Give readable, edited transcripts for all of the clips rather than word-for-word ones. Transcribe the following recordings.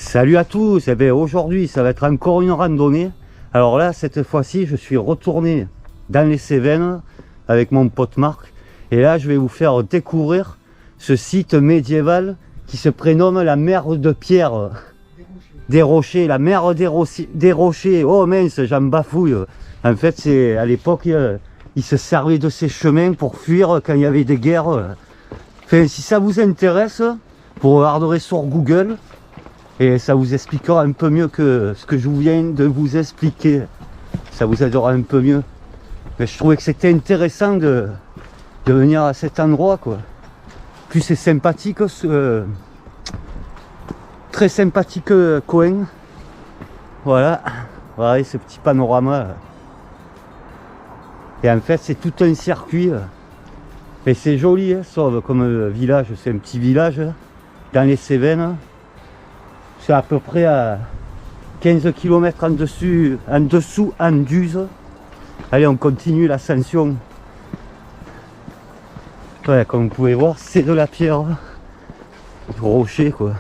Salut à tous, eh bien, aujourd'hui ça va être encore une randonnée. Alors là, cette fois-ci, je suis retourné dans les Cévennes avec mon pote Marc. Et là, je vais vous faire découvrir ce site médiéval qui se prénomme la mer de Pierre. Des Rochers, la mer des Rochers. Oh mince, j'en bafouille. En fait, c'est à l'époque, ils se servaient de ces chemins pour fuir quand il y avait des guerres. Enfin, si ça vous intéresse, vous regarderez sur Google. Et ça vous expliquera un peu mieux que ce que je viens de vous expliquer. Ça vous aidera un peu mieux. Mais je trouvais que c'était intéressant de venir à cet endroit, quoi. Plus c'est sympathique, très sympathique coin. Voilà, voilà ce petit panorama. Et en fait, c'est tout un circuit. Et c'est joli, hein, sauf comme village, c'est un petit village dans les Cévennes. C'est à peu près à 15 km en dessous Anduze. Allez, on continue l'ascension. Ouais, comme vous pouvez voir, c'est de la pierre, du rocher, quoi.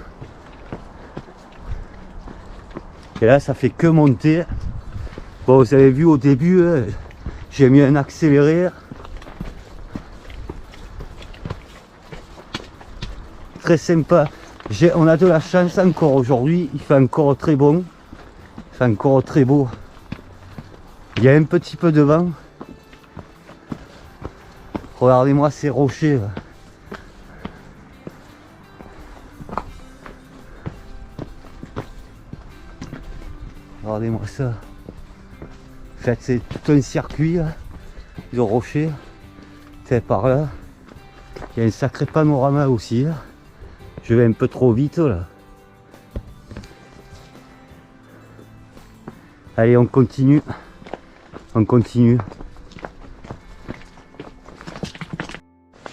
Et là, ça fait que monter. Bon, vous avez vu au début, j'ai mis un accéléré. Très sympa. On a de la chance encore aujourd'hui, il fait encore très bon, il fait encore très beau. Il y a un petit peu de vent. Regardez-moi ces rochers là. Regardez-moi ça. En fait, c'est tout un circuit là, de rochers. C'est par là. Il y a un sacré panorama aussi là. Je vais un peu trop vite là. Allez, on continue. On continue.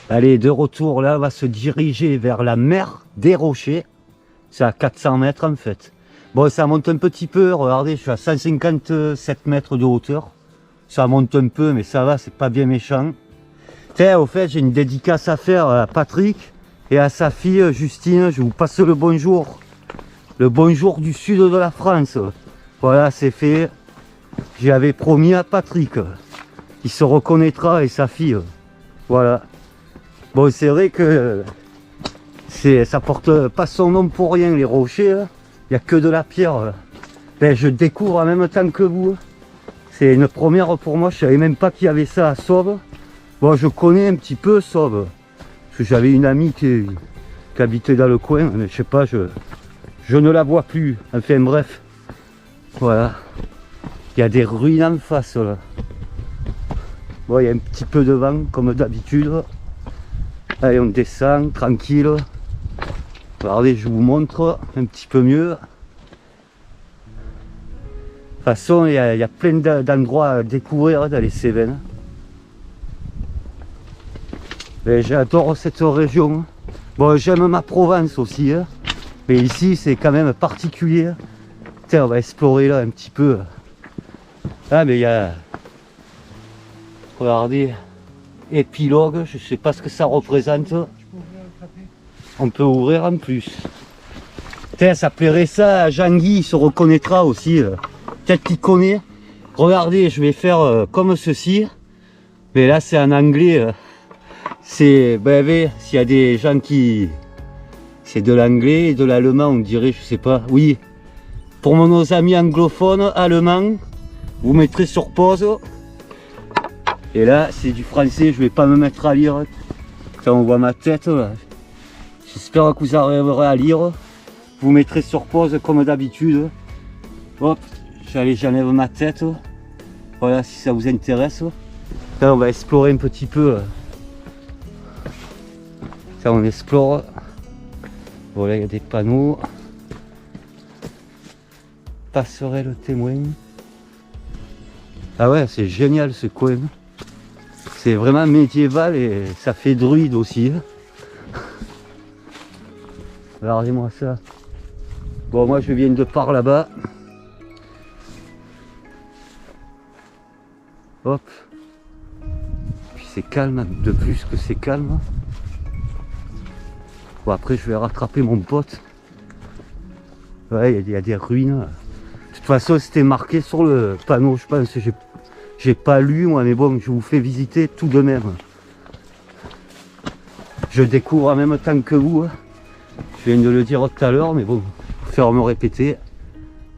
Allez, de retour là, on va se diriger vers la mer des Rochers. C'est à 400 mètres en fait. Bon, ça monte un petit peu. Regardez, je suis à 157 mètres de hauteur. Ça monte un peu, mais ça va, c'est pas bien méchant. Tiens, au fait, j'ai une dédicace à faire à Patrick et à sa fille Justine. Je vous passe le bonjour. Le bonjour du sud de la France. Voilà, c'est fait. J'avais promis à Patrick. Il se reconnaîtra et sa fille. Voilà. Bon, c'est vrai que ça porte pas son nom pour rien, les rochers. Il n'y a que de la pierre. Ben, je découvre en même temps que vous. C'est une première pour moi. Je savais même pas qu'il y avait ça à Sauve. Bon, je connais un petit peu Sauve. Parce que j'avais une amie qui habitait dans le coin, mais je sais pas, je ne la vois plus. Enfin bref, voilà. Il y a des ruines en face là. Bon, il y a un petit peu de vent comme d'habitude. Allez, on descend tranquille. Regardez, je vous montre un petit peu mieux. De toute façon, il y a plein d'endroits à découvrir dans les Cévennes. J'adore cette région. Bon, j'aime ma Provence aussi, hein. Mais ici c'est quand même particulier. Tiens, on va explorer là un petit peu. Ah, mais il y a... Regardez, épilogue, je sais pas ce que ça représente. On peut ouvrir en plus. Tiens, ça plairait ça à Jean-Guy, il se reconnaîtra aussi. Peut-être qu'il connaît. Regardez, je vais faire comme ceci. Mais là c'est en anglais. C'est, ben, s'il y a des gens qui... C'est de l'anglais et de l'allemand, on dirait, je sais pas. Oui, pour nos amis anglophones, allemands, vous mettrez sur pause. Et là, c'est du français, je vais pas me mettre à lire. Quand on voit ma tête, là. J'espère que vous arriverez à lire. Vous mettrez sur pause comme d'habitude. Hop, j'enlève ma tête. Voilà, si ça vous intéresse. Là, on va explorer un petit peu. Là, on explore. Voilà, il y a des panneaux. Passerelle témoin. Ah ouais, c'est génial ce coin. C'est vraiment médiéval et ça fait druide aussi. Regardez-moi ça. Bon, moi je viens de par là-bas. Hop. Puis c'est calme, de plus que c'est calme. Bon, après je vais rattraper mon pote. Ouais, il y a des ruines. De toute façon, c'était marqué sur le panneau, je pense. J'ai pas lu, moi, mais bon, je vous fais visiter tout de même. Je découvre en même temps que vous. Je viens de le dire tout à l'heure, mais bon, faut faire me répéter.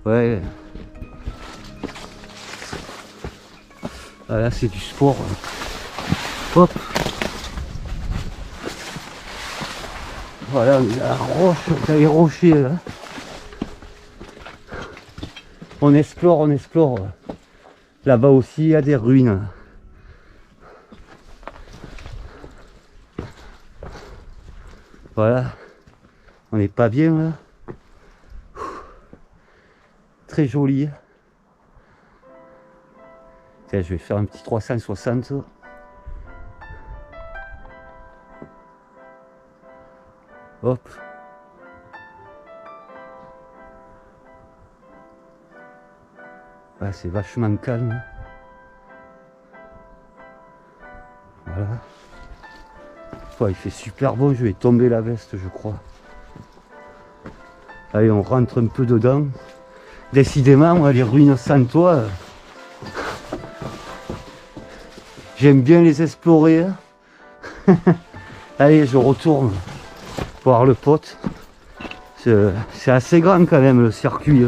Ouais. Voilà, c'est du sport. Hop. Voilà, la roche, les rochers là. On explore, on explore. Là-bas aussi, il y a des ruines. Voilà. On n'est pas bien là. Très joli. Tiens, je vais faire un petit 360. Hop. Ouais, c'est vachement calme. Voilà. Ouais, il fait super bon, je vais tomber la veste, je crois. Allez, on rentre un peu dedans. Décidément, moi, les ruines sans toit, j'aime bien les explorer. Allez, je retourne voir le pote. C'est assez grand quand même le circuit.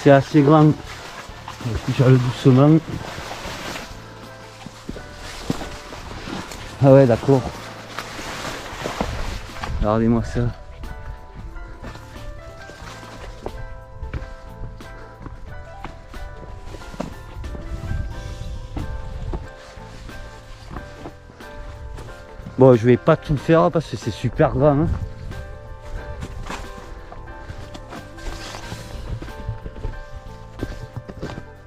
C'est assez grand. J'allais doucement. Ah ouais, d'accord. Regardez-moi ça. Bon, je vais pas tout faire parce que c'est super grand. Hein.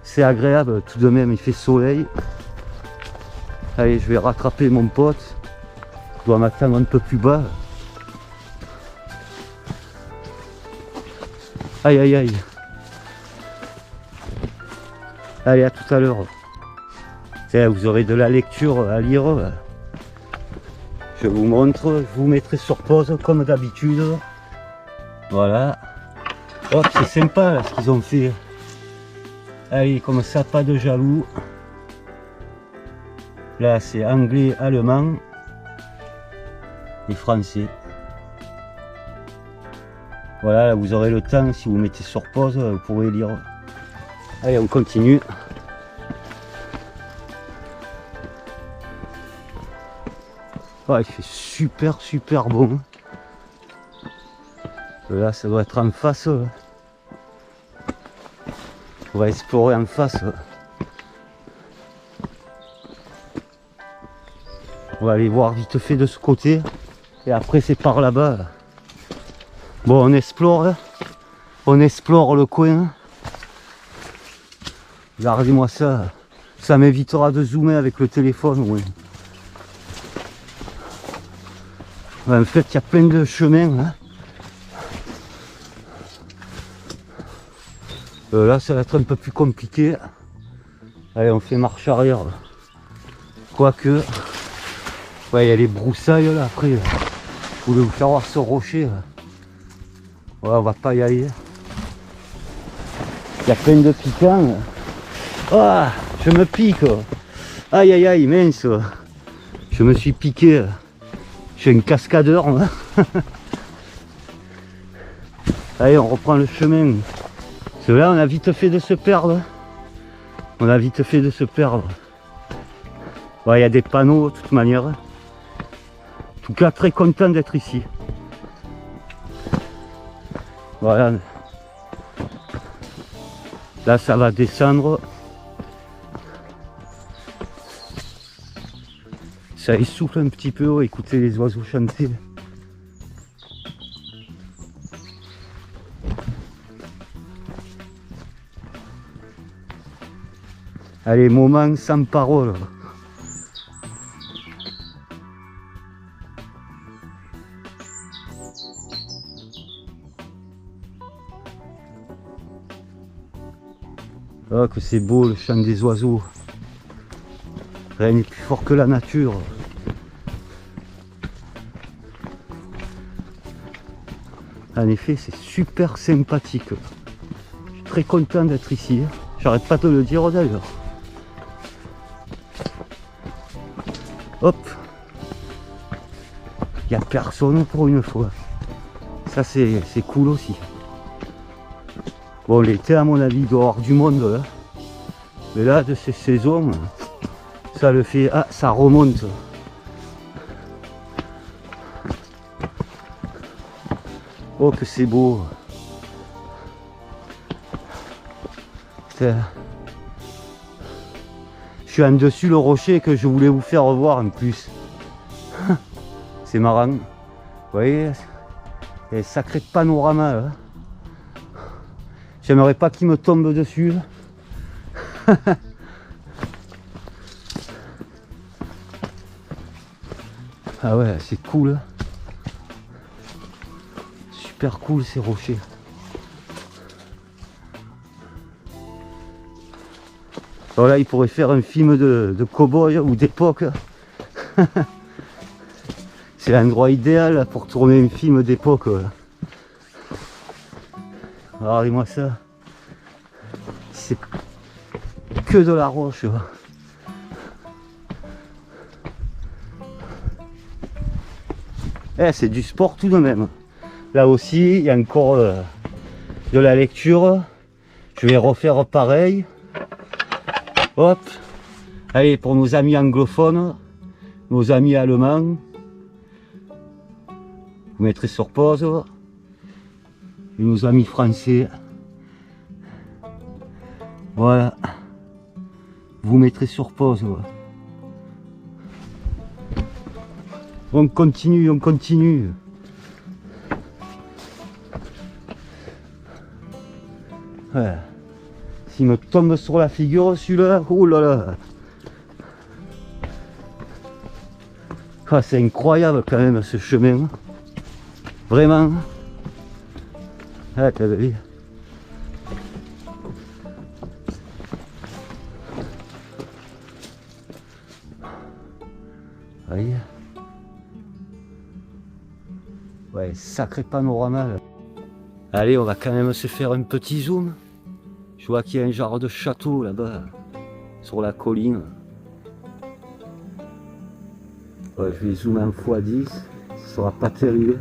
C'est agréable tout de même, il fait soleil. Allez, je vais rattraper mon pote. Je dois m'attendre un peu plus bas. Aïe aïe aïe. Allez, à tout à l'heure. Vous aurez de la lecture à lire. Je vous montre, je vous mettrai sur pause comme d'habitude. Voilà. Hop, c'est sympa là, ce qu'ils ont fait. Allez, comme ça, pas de jaloux. Là, c'est anglais, allemand et français. Voilà, là, vous aurez le temps, si vous mettez sur pause, vous pourrez lire. Allez, on continue. Ouais, il fait super bon. Là, ça doit être en face. On va explorer en face. On va aller voir vite fait de ce côté. Et après, c'est par là-bas. Bon, on explore. On explore le coin. Regardez-moi ça. Ça m'évitera de zoomer avec le téléphone. Ouais. En fait, il y a plein de chemins. Hein. Là, ça va être un peu plus compliqué. Allez, on fait marche arrière. Quoique, ouais, il y a les broussailles là. Après, vous voulez vous faire voir ce rocher. Là. Ouais, on va pas y aller. Il y a plein de piquants. Ah, je me pique. Aïe aïe aïe, mince. Je me suis piqué. Je suis un cascadeur. Allez, on reprend le chemin. Parce que là, on a vite fait de se perdre. On a vite fait de se perdre. Ouais, il y a des panneaux de toute manière. En tout cas, très content d'être ici. Voilà. Là, ça va descendre. Ça essouffle un petit peu. Écoutez les oiseaux chanter. Allez, moment sans parole. Oh, que c'est beau le chant des oiseaux. Rien n'est plus fort que la nature. En effet, c'est super sympathique. Je suis très content d'être ici. J'arrête pas de le dire d'ailleurs. Hop. Il n'y a personne pour une fois. Ça c'est cool aussi. Bon, l'été à mon avis dehors du monde là. Mais là de ces saisons, ça le fait. Ah, ça remonte. Oh que c'est beau. Je suis en dessus le rocher que je voulais vous faire revoir en plus. C'est marrant. Vous voyez, il y a un sacré panorama là. J'aimerais pas qu'il me tombe dessus. Ah ouais, c'est cool. Super cool ces rochers. Alors là, il pourrait faire un film de cow-boy ou d'époque. C'est l'endroit idéal pour tourner un film d'époque. Regardez-moi ça. C'est que de la roche. Eh, c'est du sport tout de même. Là aussi, il y a encore de la lecture. Je vais refaire pareil. Hop. Allez, pour nos amis anglophones, nos amis allemands, vous mettrez sur pause. Et nos amis français, voilà, vous mettrez sur pause. On continue, on continue. Ouais. S'il me tombe sur la figure celui-là, oh là là. Ah, c'est incroyable quand même ce chemin. Vraiment. Ah, t'as vu. Voyez. Ouais, sacré panorama là. Allez, on va quand même se faire un petit zoom. Je vois qu'il y a un genre de château là-bas, sur la colline. Ouais, je vais zoomer en x10, ce sera pas terrible.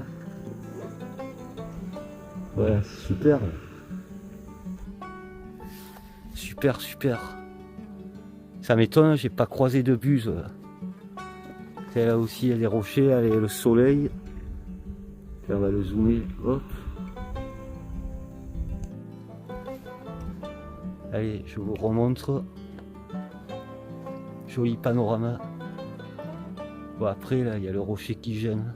Ouais, c'est super. Super, super. Ça m'étonne, j'ai pas croisé de buse. Là aussi, il y a des rochers, allez, le soleil. Là, on va le zoomer, hop. Allez, je vous remontre. Joli panorama. Bon, après, là, il y a le rocher qui gêne.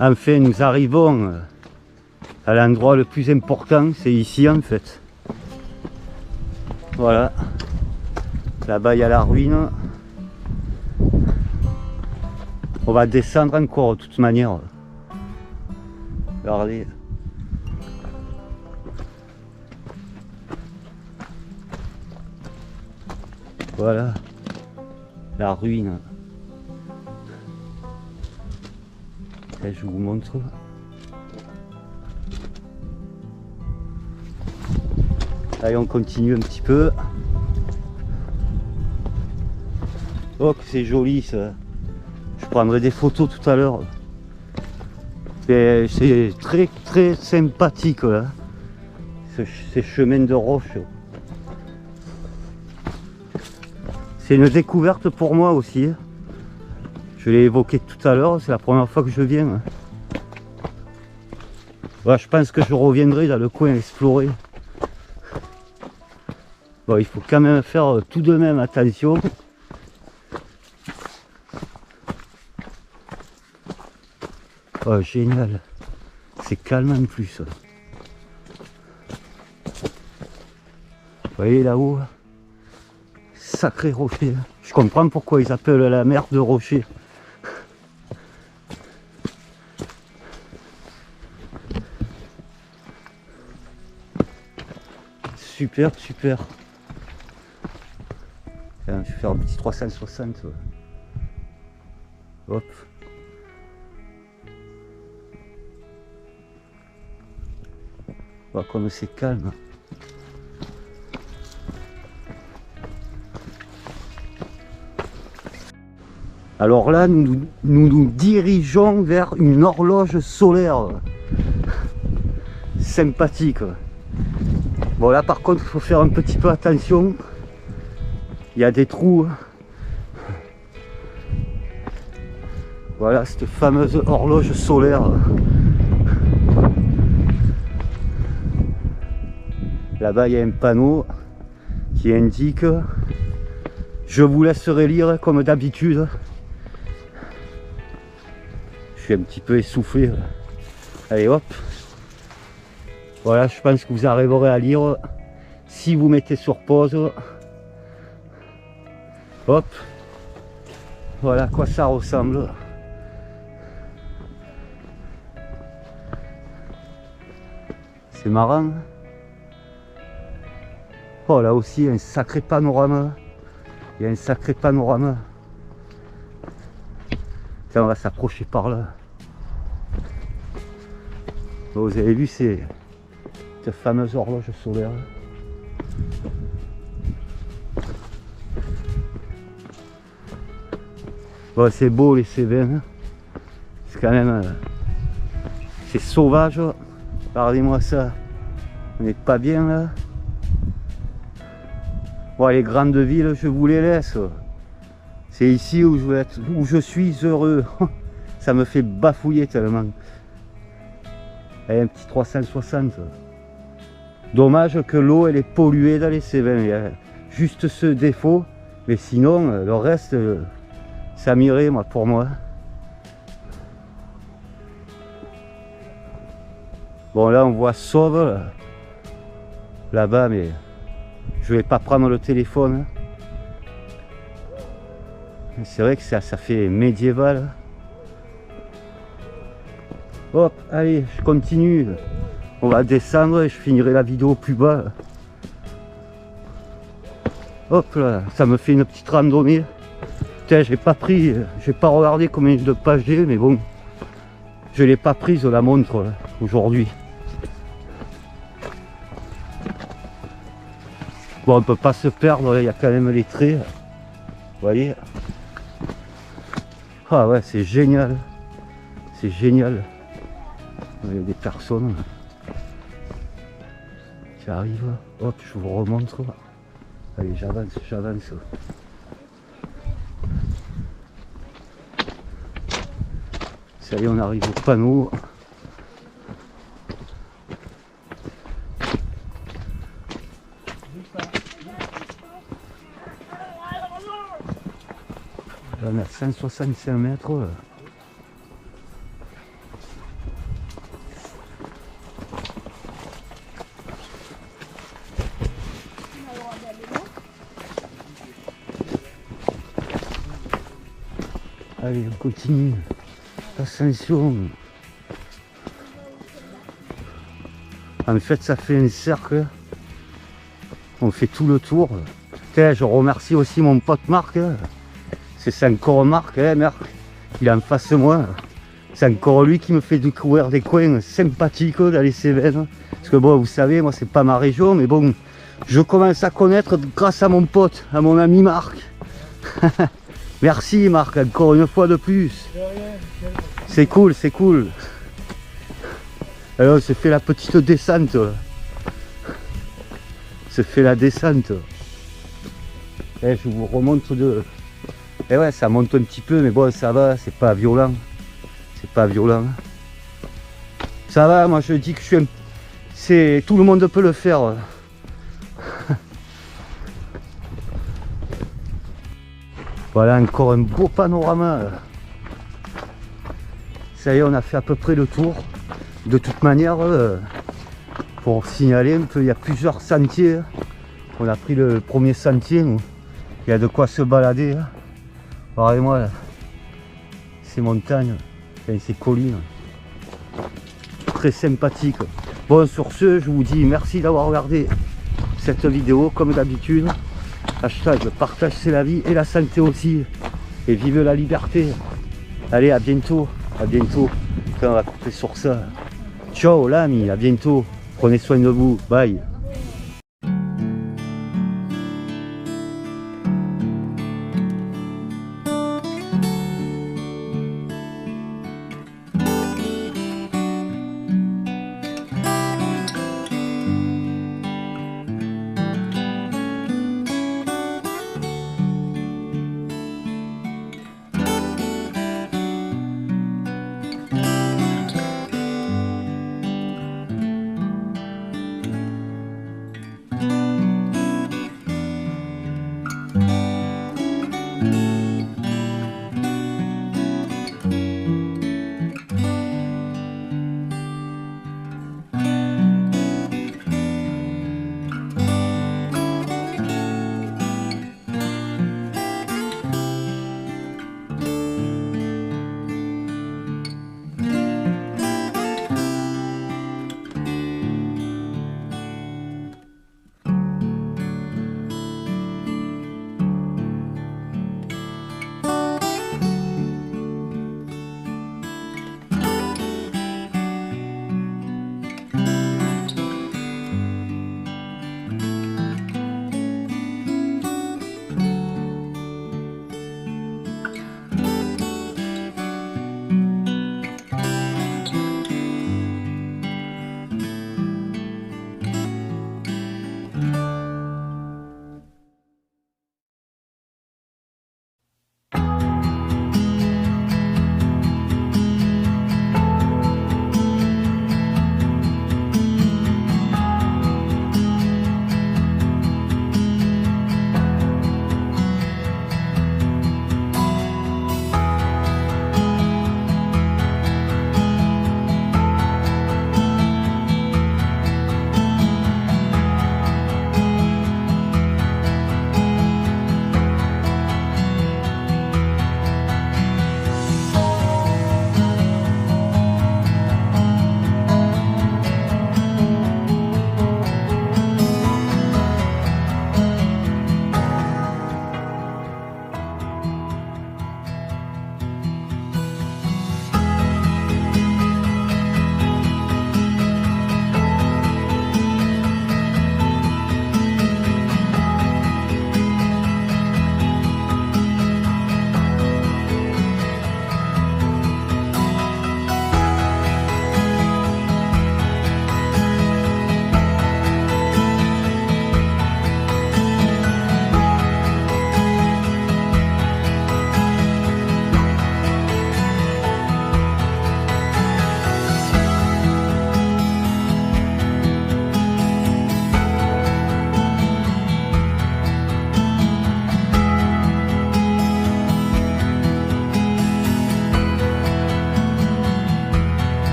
Enfin, nous arrivons à l'endroit le plus important. C'est ici, en fait. Voilà. Là-bas, il y a la ruine. On va descendre encore, de toute manière. Regardez. Voilà, la ruine. Là, je vous montre. Allez, on continue un petit peu. Oh, que c'est joli ça. Je prendrai des photos tout à l'heure. C'est très très sympathique là. Ces chemins de roche. C'est une découverte pour moi aussi. Je l'ai évoqué tout à l'heure, c'est la première fois que je viens. Ouais, je pense que je reviendrai dans le coin explorer. Bon, il faut quand même faire tout de même attention. Oh, génial. C'est calme en plus. Vous voyez là-haut? Sacré rocher. Je comprends pourquoi ils appellent la mer de rocher. Super, super. Tiens, je vais faire un petit 360. Hop. Voilà, comme c'est calme. Alors là, nous dirigeons vers une horloge solaire. Sympathique. Bon là par contre, il faut faire un petit peu attention. Il y a des trous. Voilà cette fameuse horloge solaire. Là-bas, il y a un panneau qui indique « Je vous laisserai lire comme d'habitude ». Je suis un petit peu essoufflé. Allez hop. Voilà, je pense que vous arriverez à lire si vous mettez sur pause. Hop. Voilà à quoi ça ressemble. C'est marrant. Oh, là aussi, un sacré panorama. Il y a un sacré panorama. Tiens, on va s'approcher par là. Bon, vous avez vu, c'est cette fameuse horloge solaire. Bon, c'est beau les Cévennes. C'est quand même... c'est sauvage. Regardez-moi ça. On n'est pas bien là. Bon, les grandes villes, je vous les laisse. C'est ici où je suis heureux. Ça me fait bafouiller tellement. Allez, un petit 360. Dommage que l'eau elle est polluée dans les Cévennes. Il y a juste ce défaut. Mais sinon, le reste, ça m'irait moi, pour moi. Bon là on voit Sauve là-bas, mais je vais pas prendre le téléphone. C'est vrai que ça fait médiéval. Hop, allez, je continue. On va descendre et je finirai la vidéo plus bas. Hop là, ça me fait une petite randonnée. Putain, j'ai pas regardé combien de pages j'ai, mais bon, je l'ai pas prise la montre aujourd'hui. Bon, on peut pas se perdre, il y a quand même les traits. Vous voyez? Ah ouais, c'est génial. C'est génial. Il y a des personnes qui arrivent. Hop, je vous remontre. Allez, j'avance, j'avance. Ça y est, on arrive au panneau. Là, on a 165 mètres. Allez, on continue. Ascension. En fait, ça fait un cercle. On fait tout le tour. Tiens, je remercie aussi mon pote Marc. C'est encore Marc, hein, Marc. Il est en face de moi. C'est encore lui qui me fait découvrir des coins sympathiques dans les Cévennes. Parce que bon, vous savez, moi, c'est pas ma région, mais bon, je commence à connaître grâce à mon pote, à mon ami Marc. Merci Marc, encore une fois de plus. C'est cool, c'est cool. Alors, on se fait la petite descente. Se fait la descente. Et je vous remonte de... Et ouais, ça monte un petit peu, mais bon, ça va, c'est pas violent. C'est pas violent. Ça va, moi je dis que je suis un... C'est... Tout le monde peut le faire. Voilà, encore un beau panorama. Ça y est, on a fait à peu près le tour. De toute manière, pour signaler un peu, il y a plusieurs sentiers. On a pris le premier sentier, nous. Il y a de quoi se balader. Regardez-moi, ces montagnes, ces collines. Très sympathique. Bon, sur ce, je vous dis merci d'avoir regardé cette vidéo, comme d'habitude. Hashtag partage c'est la vie et la santé aussi. Et vive la liberté. Allez, à bientôt. À bientôt. Enfin, on va couper sur ça. Ciao l'ami, à bientôt. Prenez soin de vous. Bye.